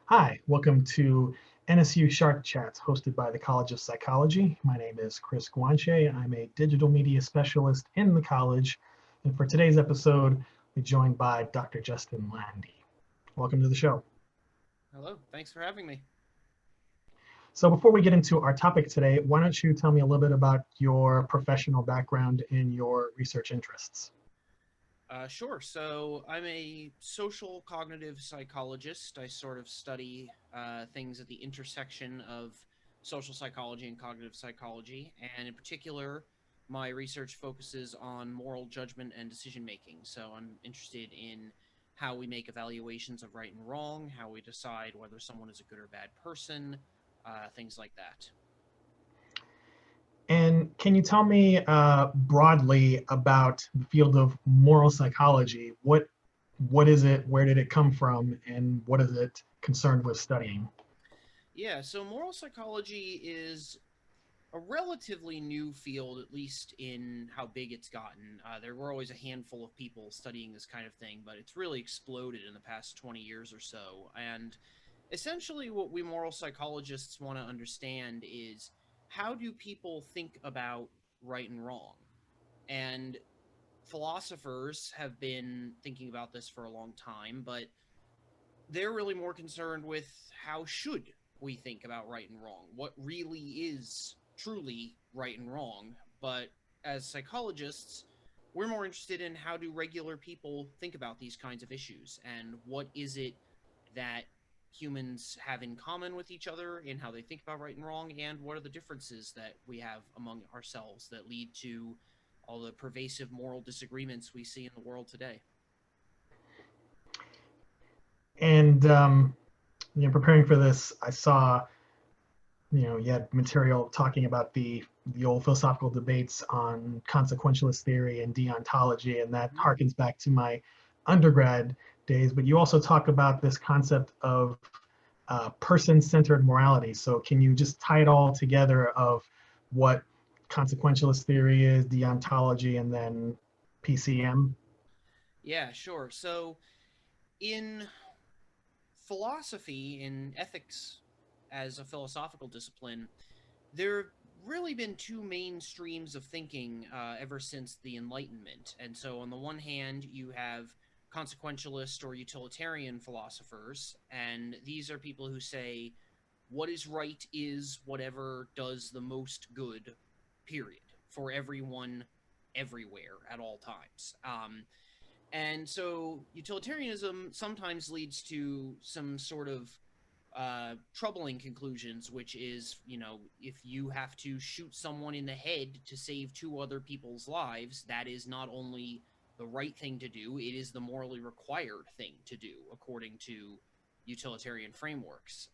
Hi, welcome to NSU Sharkchats, hosted by the College of Psychology. My name is Chris Guanche. I'm a digital media specialist in the college. And for today's episode, we're joined by Dr. Justin Landy. Welcome to the show. Hello, thanks for having me. So before we get into our topic today, why don't you tell me a little bit about your professional background and your research interests? Sure. So I'm a social cognitive psychologist. I sort of study things at the intersection of social psychology and cognitive psychology. And in particular, my research focuses on moral judgment and decision making. So I'm interested in how we make evaluations of right and wrong, how we decide whether someone is a good or bad person, things like that. And can you tell me broadly about the field of moral psychology? What is it? Where did it come from? And what is it concerned with studying? Yeah, so moral psychology is a relatively new field, at least in how big it's gotten. There were always a handful of people studying this kind of thing, but it's really exploded in the past 20 years or so. And essentially, what we moral psychologists want to understand is how do people think about right and wrong? And philosophers have been thinking about this for a long time, but they're really more concerned with how should we think about right and wrong, what really is truly right and wrong. But as psychologists, we're more interested in how do regular people think about these kinds of issues and what is it that humans have in common with each other in how they think about right and wrong, and what are the differences that we have among ourselves that lead to all the pervasive moral disagreements we see in the world today. And preparing for this, I saw you had material talking about the old philosophical debates on consequentialist theory and deontology, and that harkens back to my undergrad days. But you also talk about this concept of person-centered morality. So can you just tie it all together of what consequentialist theory is, deontology, and then PCM? Yeah, sure. So in philosophy, in ethics as a philosophical discipline, there have really been two main streams of thinking ever since the Enlightenment. And so, on the one hand, you have consequentialist or utilitarian philosophers, and these are people who say what is right is whatever does the most good, period, for everyone, everywhere, at all times. And so utilitarianism sometimes leads to some sort of troubling conclusions, which is, if you have to shoot someone in the head to save two other people's lives, that is not only the right thing to do, it is the morally required thing to do, according to utilitarian frameworks.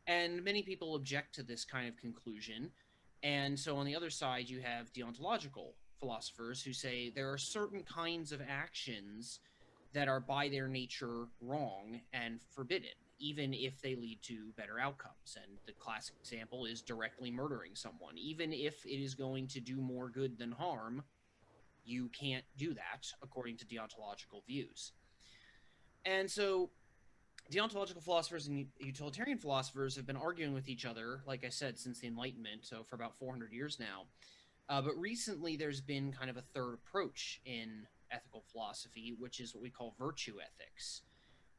And many people object to this kind of conclusion. And so on the other side, you have deontological philosophers who say there are certain kinds of actions that are by their nature wrong and forbidden, even if they lead to better outcomes. And the classic example is directly murdering someone. Even if it is going to do more good than harm, you can't do that according to deontological views. And so deontological philosophers and utilitarian philosophers have been arguing with each other, like I said, since the Enlightenment, so for about 400 years now. But recently, there's been kind of a third approach in ethical philosophy, which is what we call virtue ethics.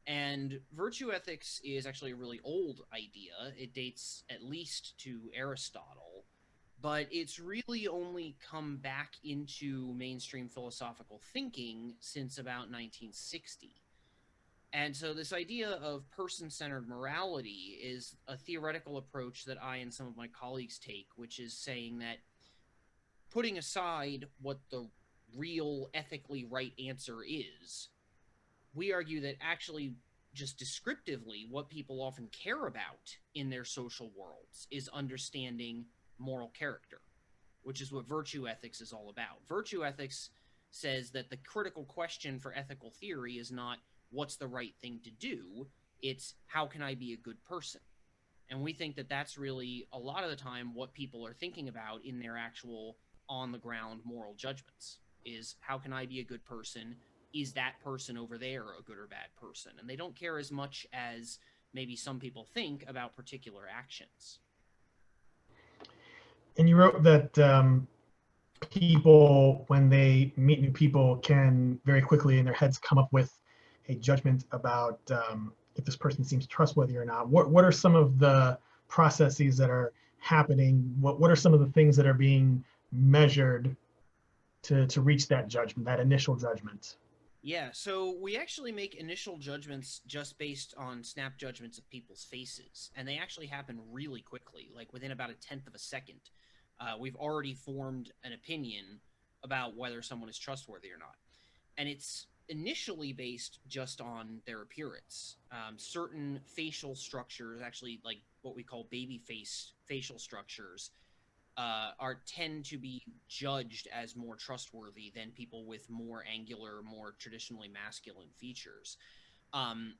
And virtue ethics is actually a really old idea. It dates at least to Aristotle, but it's really only come back into mainstream philosophical thinking since about 1960. And so, this idea of person centered morality is a theoretical approach that I and some of my colleagues take, which is saying that putting aside what the real ethically right answer is, we argue that actually, just descriptively, what people often care about in their social worlds is understanding moral character, which is what virtue ethics is all about. Virtue ethics says that the critical question for ethical theory is not what's the right thing to do, it's how can I be a good person? And we think that that's really a lot of the time what people are thinking about in their actual on the ground moral judgments is how can I be a good person? Is that person over there a good or bad person? And they don't care as much as maybe some people think about particular actions. And you wrote that people, when they meet new people, can very quickly in their heads come up with a judgment about if this person seems trustworthy or not. What are some of the processes that are happening? What are some of the things that are being measured to reach that judgment, that initial judgment? Yeah, so we actually make initial judgments just based on snap judgments of people's faces, and they actually happen really quickly, like within about a tenth of a second. We've already formed an opinion about whether someone is trustworthy or not. And it's initially based just on their appearance. Certain facial structures, actually like what we call baby face facial structures, are tend to be judged as more trustworthy than people with more angular, more traditionally masculine features. Um,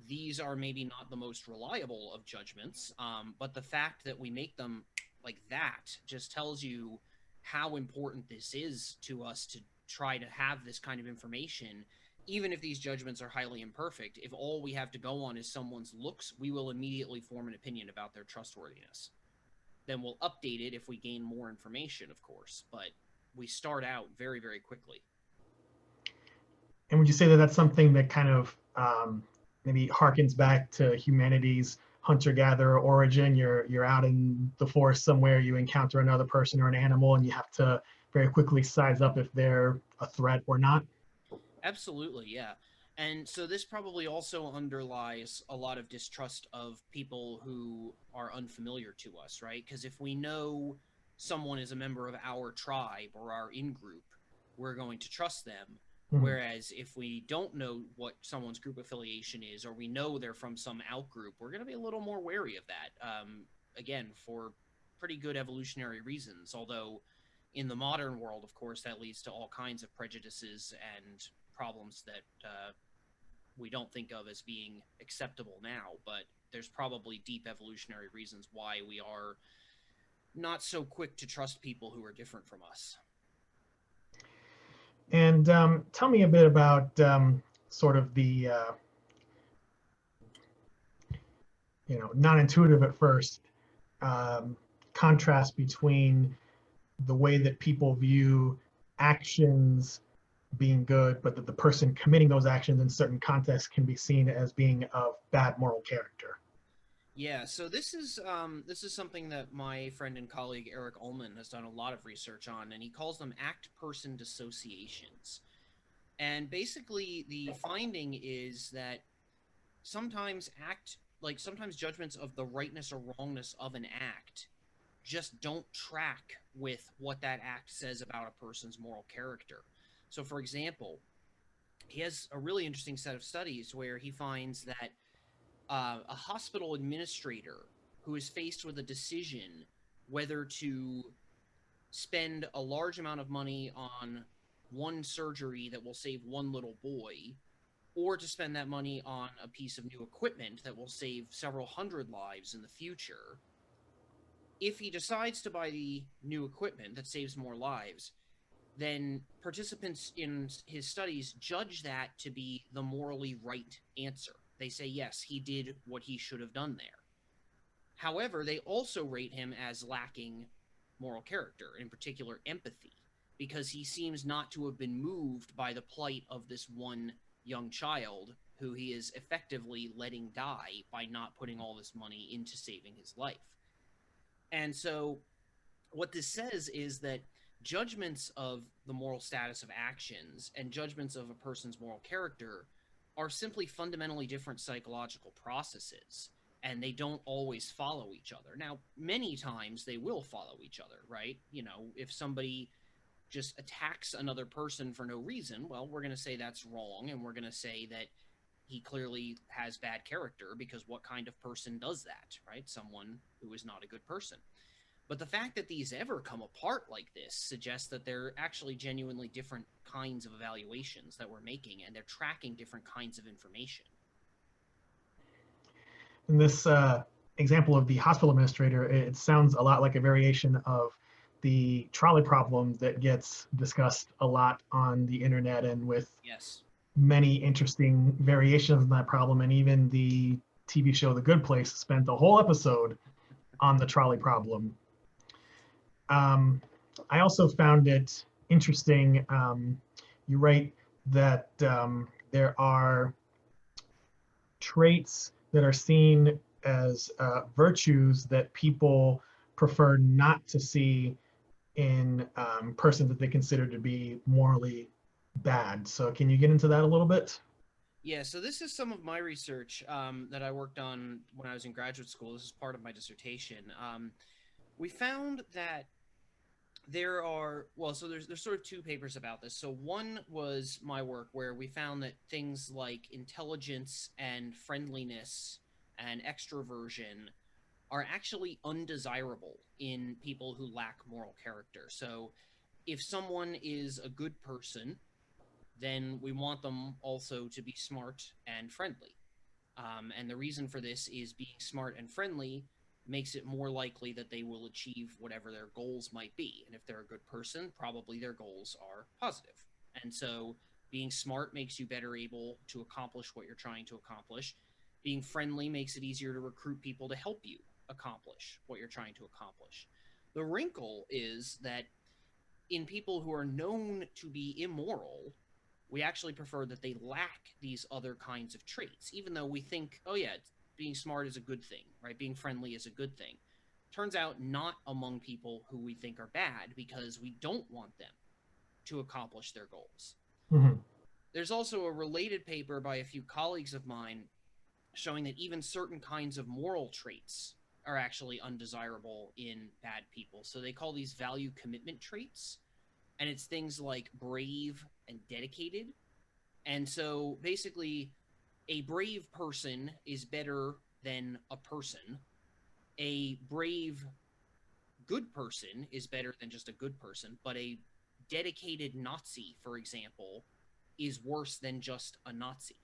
these are maybe not the most reliable of judgments, but the fact that we make them like that just tells you how important this is to us to try to have this kind of information. Even if these judgments are highly imperfect, if all we have to go on is someone's looks, we will immediately form an opinion about their trustworthiness. Then we'll update it if we gain more information, of course, but we start out very, very quickly. And would you say that that's something that kind of maybe harkens back to humanity's hunter-gatherer origin? You're out in the forest somewhere, you encounter another person or an animal, and you have to very quickly size up if they're a threat or not. Absolutely, yeah. And so this probably also underlies a lot of distrust of people who are unfamiliar to us, right? Because if we know someone is a member of our tribe or our in group, we're going to trust them. Mhm. Whereas if we don't know what someone's group affiliation is, or we know they're from some out group, we're going to be a little more wary of that. Again, for pretty good evolutionary reasons. Although in the modern world, of course, that leads to all kinds of prejudices and problems that we don't think of as being acceptable now, but there's probably deep evolutionary reasons why we are not so quick to trust people who are different from us. And tell me a bit about sort of the non-intuitive at first um, contrast between the way that people view actions being good, but that the person committing those actions in certain contexts can be seen as being of bad moral character. Yeah, so this is something that my friend and colleague Eric Ullman has done a lot of research on, and he calls them act person dissociations. And basically, the finding is that sometimes judgments of the rightness or wrongness of an act just don't track with what that act says about a person's moral character. So, for example, he has a really interesting set of studies where he finds that a hospital administrator who is faced with a decision whether to spend a large amount of money on one surgery that will save one little boy, or to spend that money on a piece of new equipment that will save several hundred lives in the future, if he decides to buy the new equipment that saves more lives, then participants in his studies judge that to be the morally right answer. They say, yes, he did what he should have done there. However, they also rate him as lacking moral character, in particular empathy, because he seems not to have been moved by the plight of this one young child who he is effectively letting die by not putting all this money into saving his life. And so what this says is that judgments of the moral status of actions and judgments of a person's moral character are simply fundamentally different psychological processes, and they don't always follow each other. Now, many times they will follow each other, right? If somebody just attacks another person for no reason, well, we're going to say that's wrong, and we're going to say that he clearly has bad character, because what kind of person does that, right? Someone who is not a good person. But the fact that these ever come apart like this suggests that they're actually genuinely different kinds of evaluations that we're making, and they're tracking different kinds of information. In this example of the hospital administrator, it sounds a lot like a variation of the trolley problem that gets discussed a lot on the internet, and with Yes. many interesting variations of that problem, and even the TV show The Good Place spent a whole episode on the trolley problem. Um, I also found it interesting. You write that there are traits that are seen as virtues that people prefer not to see in persons that they consider to be morally bad. So, can you get into that a little bit? Yeah, so this is some of my research that I worked on when I was in graduate school. This is part of my dissertation. We found that there's sort of two papers about this. So one was my work where we found that things like intelligence and friendliness and extroversion are actually undesirable in people who lack moral character. So if someone is a good person, then we want them also to be smart and friendly. And the reason for this is being smart and friendly makes it more likely that they will achieve whatever their goals might be. And if they're a good person, probably their goals are positive. And so being smart makes you better able to accomplish what you're trying to accomplish. Being friendly makes it easier to recruit people to help you accomplish what you're trying to accomplish. The wrinkle is that in people who are known to be immoral, we actually prefer that they lack these other kinds of traits, even though we think, oh, yeah, being smart is a good thing, right? Being friendly is a good thing. Turns out not among people who we think are bad because we don't want them to accomplish their goals. Mm-hmm. There's also a related paper by a few colleagues of mine showing that even certain kinds of moral traits are actually undesirable in bad people. So they call these value commitment traits. And it's things like brave and dedicated. And so basically, a brave person is better than a person. A brave, good person is better than just a good person. But a dedicated Nazi, for example, is worse than just a Nazi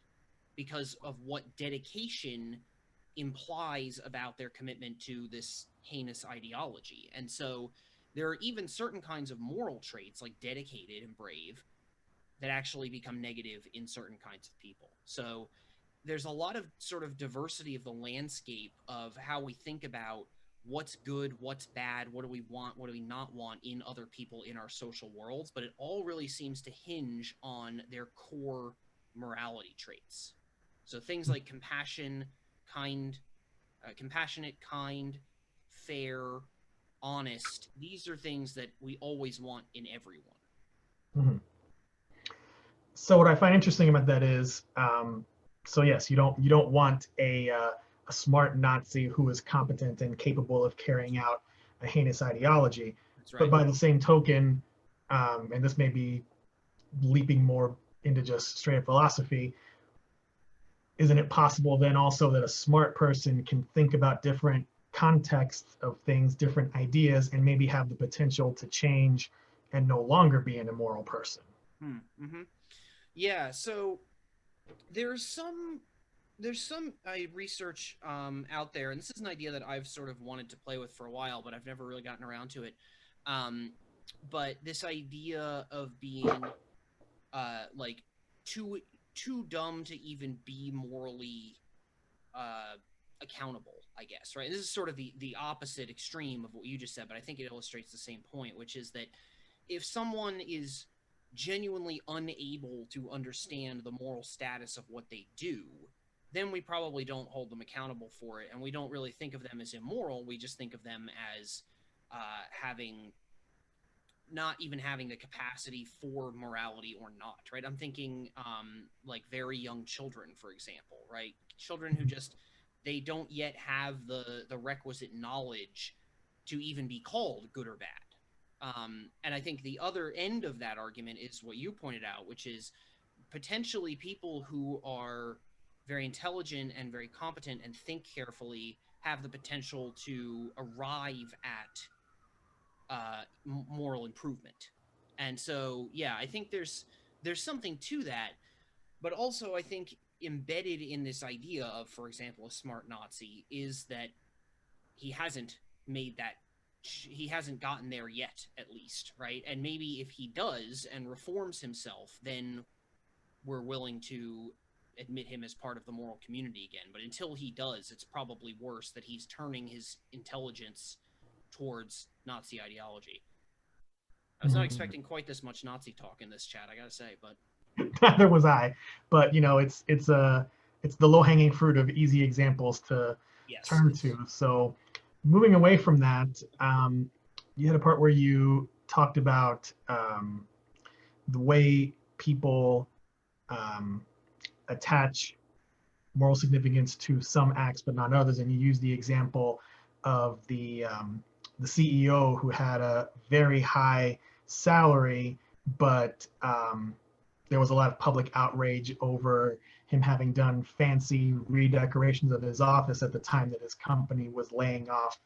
because of what dedication implies about their commitment to this heinous ideology. And so there are even certain kinds of moral traits, like dedicated and brave, that actually become negative in certain kinds of people. So there's a lot of sort of diversity of the landscape of how we think about what's good, what's bad, what do we want, what do we not want in other people in our social worlds, but it all really seems to hinge on their core morality traits. So things like kind, compassionate, kind, fair, honest, these are things that we always want in everyone. Mm-hmm. So what I find interesting about that is, so yes, you don't want a smart Nazi who is competent and capable of carrying out a heinous ideology, That's but right. by the same token, and this may be leaping more into just straight up philosophy, isn't it possible then also that a smart person can think about different contexts of things, different ideas, and maybe have the potential to change and no longer be an immoral person? Mm-hmm. Yeah, so there's some there's some research out there, and this is an idea that I've sort of wanted to play with for a while, but I've never really gotten around to it. Um, but this idea of being like too too dumb to even be morally uh, accountable, I guess, right? And this is sort of the opposite extreme of what you just said, but I think it illustrates the same point, which is that if someone is genuinely unable to understand the moral status of what they do, then we probably don't hold them accountable for it, and we don't really think of them as immoral. We just think of them as having not even having the capacity for morality or not, right? I'm thinking like very young children, for example, right? Children who just they don't yet have the requisite knowledge to even be called good or bad. And I think the other end of that argument is what you pointed out, which is potentially people who are very intelligent and very competent and think carefully have the potential to arrive at moral improvement. And so, yeah, I think there's something to that, but also I think embedded in this idea of, for example, a smart Nazi is that he hasn't made that he hasn't gotten there yet, at least, right? And maybe if he does and reforms himself, then we're willing to admit him as part of the moral community again. But until he does, it's probably worse that he's turning his intelligence towards Nazi ideology. I was not expecting quite this much Nazi talk in this chat, I gotta say, but Neither was I. But it's the low hanging fruit of easy examples to yes, turn to. So moving away from that, you had a part where you talked about the way people attach moral significance to some acts but not others, and you used the example of the CEO who had a very high salary, but there was a lot of public outrage over him having done fancy redecorations of his office at the time that his company was laying off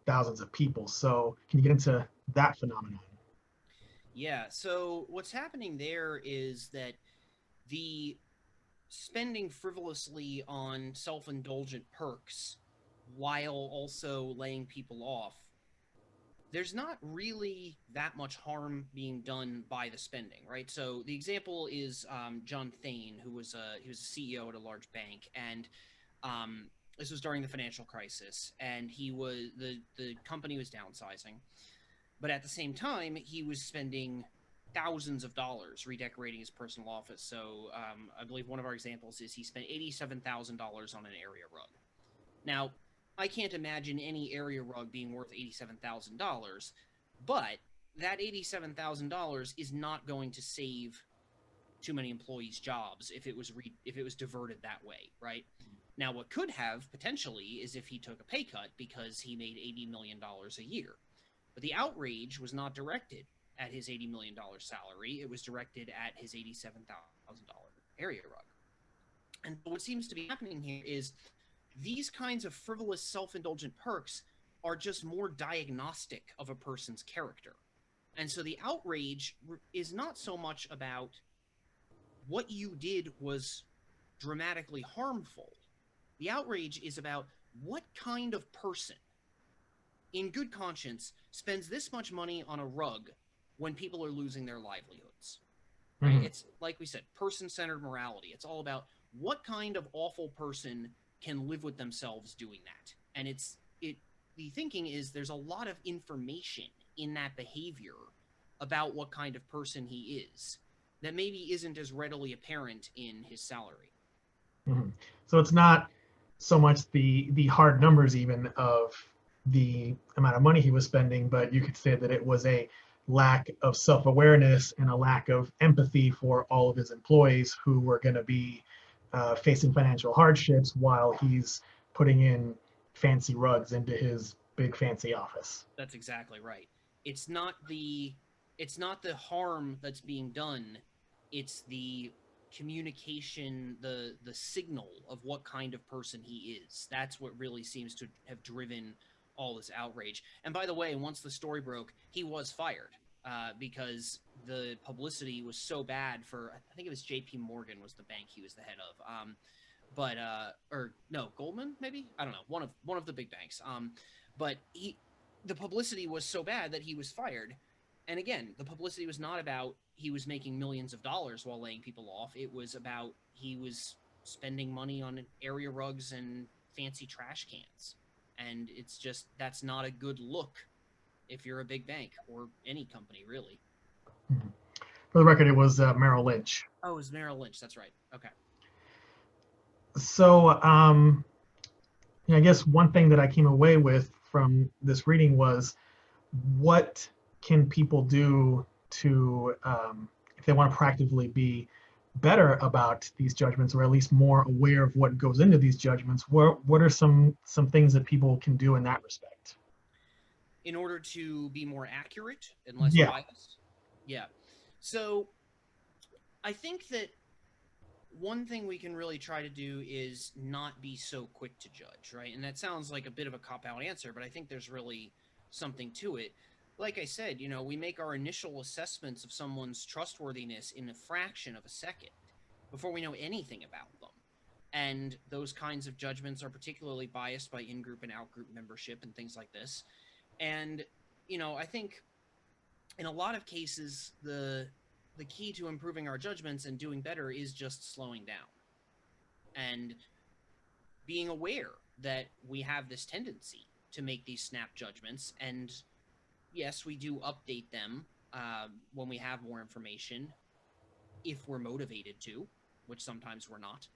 thousands of people. So can you get into that phenomenon? yeah. So what's happening there is that the spending frivolously on self-indulgent perks while also laying people off, there's not really that much harm being done by the spending, right? So the example is John Thane, who was he was a CEO at a large bank, and this was during the financial crisis, and the company was downsizing, but at the same time he was spending thousands of dollars redecorating his personal office. So I believe one of our examples is he spent $87,000 on an area rug. Now, I can't imagine any area rug being worth $87,000, but that $87,000 is not going to save too many employees' jobs if it was diverted that way, right? Now, what could have potentially is if he took a pay cut because he made $80 million a year. But the outrage was not directed at his $80 million salary; it was directed at his $87,000 area rug. And what seems to be happening here is these kinds of frivolous self-indulgent perks are just more diagnostic of a person's character. And so the outrage is not so much about what you did was dramatically harmful. The outrage is about what kind of person, in good conscience, spends this much money on a rug when people are losing their livelihoods. Right? Mm-hmm. It's like we said, person-centered morality. It's all about what kind of awful person can live with themselves doing that. And the thinking is there's a lot of information in that behavior about what kind of person he is that maybe isn't as readily apparent in his salary. Mm-hmm. So it's not so much the hard numbers even of the amount of money he was spending, but you could say that it was a lack of self-awareness and a lack of empathy for all of his employees who were going to be facing financial hardships while he's putting in fancy rugs into his big fancy office. That's exactly right. It's not the it's not the harm that's being done, it's the communication, the signal of what kind of person he is. That's what really seems to have driven all this outrage. And by the way, once the story broke, he was fired because the publicity was so bad for, I think it was J.P. Morgan was the bank he was the head of. But or no, Goldman maybe, I don't know, one of the big banks. But the publicity was so bad that he was fired. And again, the publicity was not about he was making millions of dollars while laying people off. It was about he was spending money on area rugs and fancy trash cans. And it's just, that's not a good look if you're a big bank or any company, really. Mm-hmm. For the record, it was Merrill Lynch. Oh, it was Merrill Lynch. That's right. Okay. So I guess one thing that I came away with from this reading was what can people do to, if they want to practically be better about these judgments, or at least more aware of what goes into these judgments? What are some things that people can do in that respect? In order to be more accurate and less Yeah. biased? Yeah. So I think that one thing we can really try to do is not be so quick to judge, right? And that sounds like a bit of a cop-out answer, but I think there's really something to it. Like I said, we make our initial assessments of someone's trustworthiness in a fraction of a second before we know anything about them. And those kinds of judgments are particularly biased by in-group and out-group membership and things like this. And, I think in a lot of cases, the key to improving our judgments and doing better is just slowing down. and being aware that we have this tendency to make these snap judgments. And yes, we do update them when we have more information, if we're motivated to, which sometimes we're not.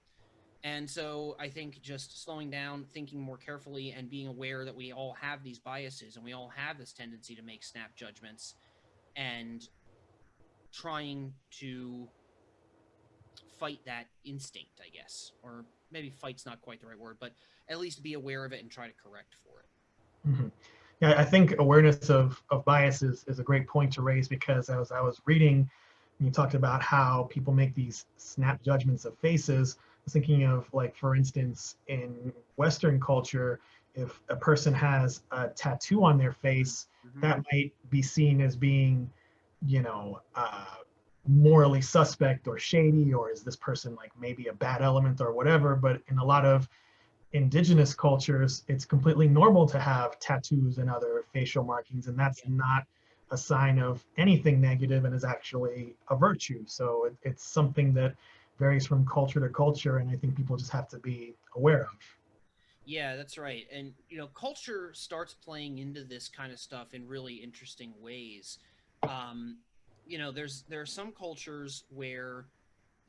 And so I think just slowing down, thinking more carefully, and being aware that we all have these biases and we all have this tendency to make snap judgments, and trying to fight that instinct, I guess. Or maybe fight's not quite the right word, but at least be aware of it and try to correct for it. Mm-hmm. Yeah, I think awareness of biases is a great point to raise, because as I was reading, you talked about how people make these snap judgments of faces. I was thinking of, like, for instance, in Western culture, if a person has a tattoo on their face, Mm-hmm. that might be seen as being, you know, morally suspect or shady, or is this person like maybe a bad element or whatever. But in a lot of indigenous cultures, it's completely normal to have tattoos and other facial markings, and that's Yeah. not a sign of anything negative and is actually a virtue. So it's something that varies from culture to culture, and I think people just have to be aware of. Yeah, that's right. And culture starts playing into this kind of stuff in really interesting ways. Um, there are some cultures where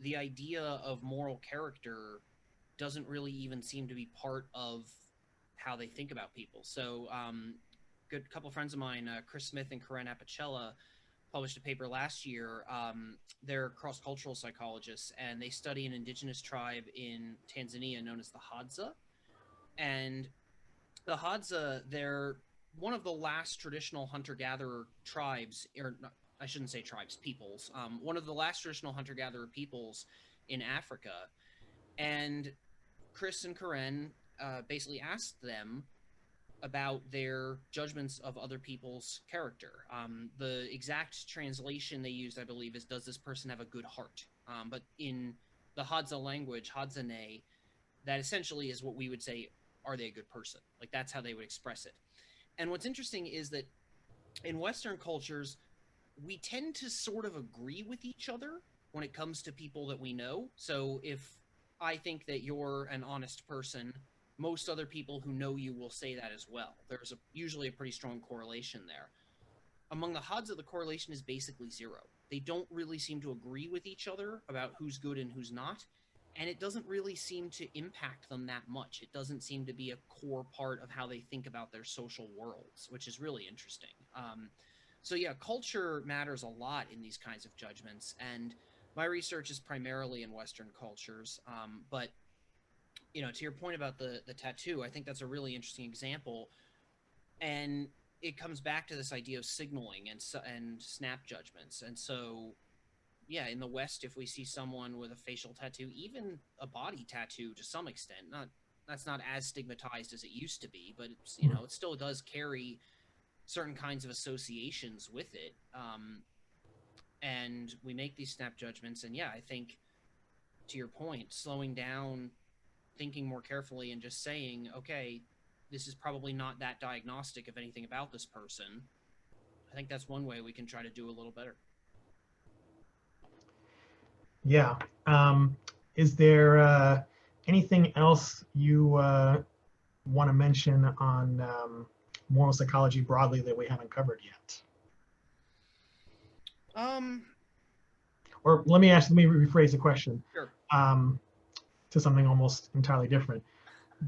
the idea of moral character doesn't really even seem to be part of how they think about people. So, good couple friends of mine, Chris Smith and Karen Apicella, published a paper last year. They're cross cultural psychologists, and they study an indigenous tribe in Tanzania known as the Hadza. And the Hadza, they're one of the last traditional hunter gatherer tribes, or not, I shouldn't say tribes, peoples. One of the last traditional hunter gatherer peoples in Africa. And Chris and Karen basically asked them about their judgments of other people's character. The exact translation they used, I believe, is "Does this person have a good heart?" But in the Hadza language, Hadzane, that essentially is what we would say, "Are they a good person?" Like, that's how they would express it. And what's interesting is that in Western cultures, we tend to sort of agree with each other when it comes to people that we know. So if I think that you're an honest person, most other people who know you will say that as well. There's usually a pretty strong correlation there. Among the Hadza, the correlation is basically zero. They don't really seem to agree with each other about who's good and who's not, and it doesn't really seem to impact them that much. It doesn't seem to be a core part of how they think about their social worlds, which is really interesting. So yeah, culture matters a lot in these kinds of judgments, and my research is primarily in Western cultures. But to your point about the tattoo, I think that's a really interesting example, and it comes back to this idea of signaling and snap judgments. And so yeah, in the West, if we see someone with a facial tattoo, even a body tattoo to some extent, not that's not as stigmatized as it used to be, but it's, it still does carry certain kinds of associations with it. And we make these snap judgments. And yeah, I think to your point, slowing down, thinking more carefully, and just saying, okay, this is probably not that diagnostic of anything about this person. I think that's one way we can try to do a little better. Yeah. Is there anything else you want to mention on moral psychology broadly that we haven't covered yet? Um, Or let me rephrase the question sure. um, to something almost entirely different.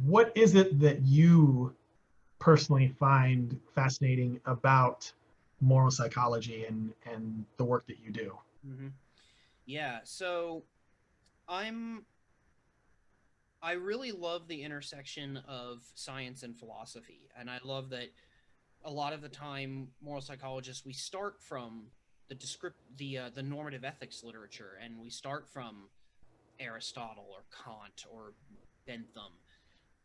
What is it that you personally find fascinating about moral psychology and the work that you do? Mm-hmm. Yeah, so I'm I really love the intersection of science and philosophy, and I love that a lot of the time moral psychologists, we start from the normative ethics literature, and we start from Aristotle or Kant or Bentham,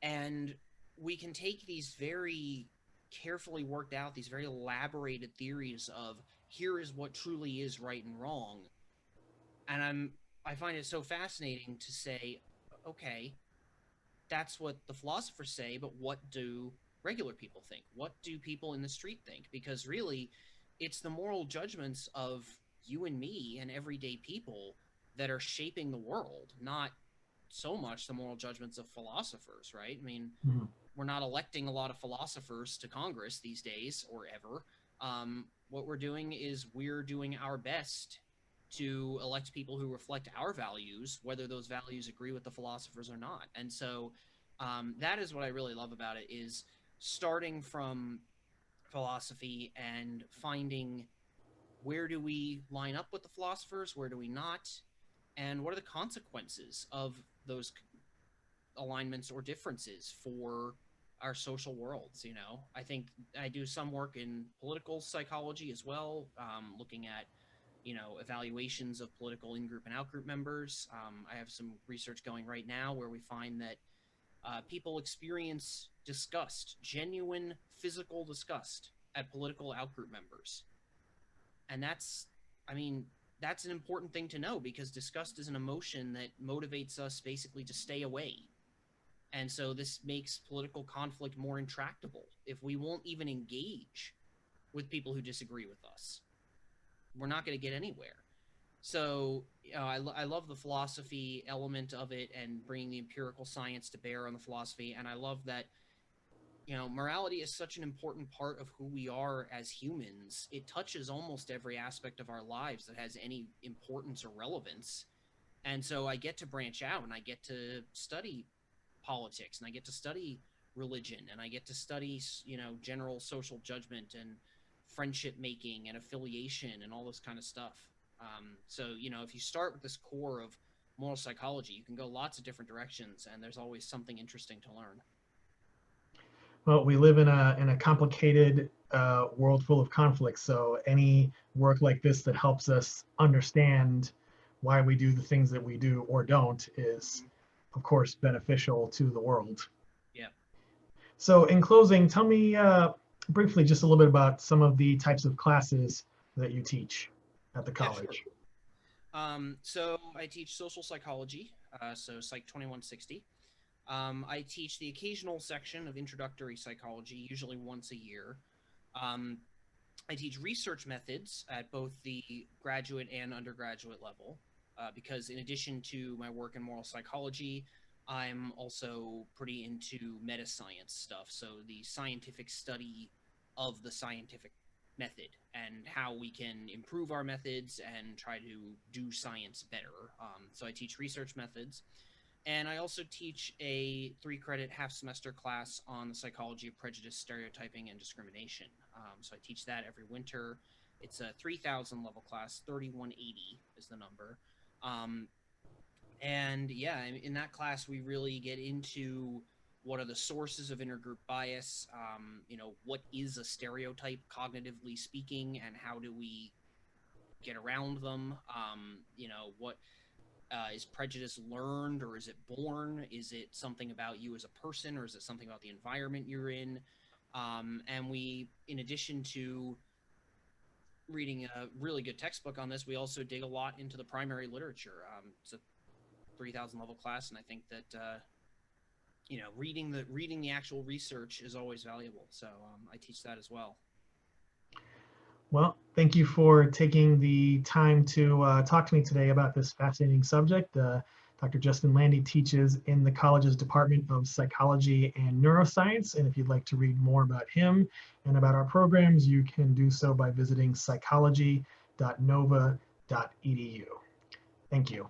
and we can take these very carefully worked out, these very elaborated theories of here is what truly is right and wrong, and I find it so fascinating to say, okay, that's what the philosophers say, but what do regular people think? What do people in the street think? Because really, it's the moral judgments of you and me and everyday people that are shaping the world, not so much the moral judgments of philosophers, right? I mean, Mhm. we're not electing a lot of philosophers to Congress these days or ever. What we're doing is we're doing our best to elect people who reflect our values, whether those values agree with the philosophers or not. And so that is what I really love about it, is starting from philosophy and finding where do we line up with the philosophers, where do we not, and what are the consequences of those alignments or differences for our social worlds. I think I do some work in political psychology as well, looking at evaluations of political in-group and out-group members. I have some research going right now where we find that people experience disgust, genuine physical disgust, at political out-group members. And I mean, that's an important thing to know, because disgust is an emotion that motivates us basically to stay away. And so this makes political conflict more intractable. If we won't even engage with people who disagree with us, we're not going to get anywhere. So I love the philosophy element of it and bringing the empirical science to bear on the philosophy. And I love that morality is such an important part of who we are as humans. It touches almost every aspect of our lives that has any importance or relevance. And so I get to branch out and I get to study politics, and I get to study religion, and I get to study, general social judgment and friendship making and affiliation and all this kind of stuff. So, if you start with this core of moral psychology, you can go lots of different directions, and there's always something interesting to learn. Well, we live in a complicated world full of conflicts. So any work like this that helps us understand why we do the things that we do or don't is, of course, beneficial to the world. Yeah. So in closing, tell me briefly just a little bit about some of the types of classes that you teach at the Yeah, sure. college. So I teach social psychology, so Psych 2160. I teach the occasional section of introductory psychology, usually once a year. Um, I teach research methods at both the graduate and undergraduate level, because in addition to my work in moral psychology, I'm also pretty into meta science stuff. So the scientific study of the scientific method and how we can improve our methods and try to do science better. So I teach research methods. And I also teach a 3-credit half-semester class on the psychology of prejudice, stereotyping, and discrimination. So I teach that every winter. It's a 3,000 level class, 3180 is the number. And yeah, in that class, we really get into what are the sources of intergroup bias, what is a stereotype, cognitively speaking, and how do we get around them, what is prejudice learned or is it born? Is it something about you as a person, or is it something about the environment you're in? And we, in addition to reading a really good textbook on this, we also dig a lot into the primary literature. It's a 3,000 level class, and I think that reading the actual research is always valuable. So I teach that as well. Well, thank you for taking the time to talk to me today about this fascinating subject. Dr. Justin Landy teaches in the college's Department of Psychology and Neuroscience. And if you'd like to read more about him and about our programs, you can do so by visiting psychology.nova.edu. Thank you.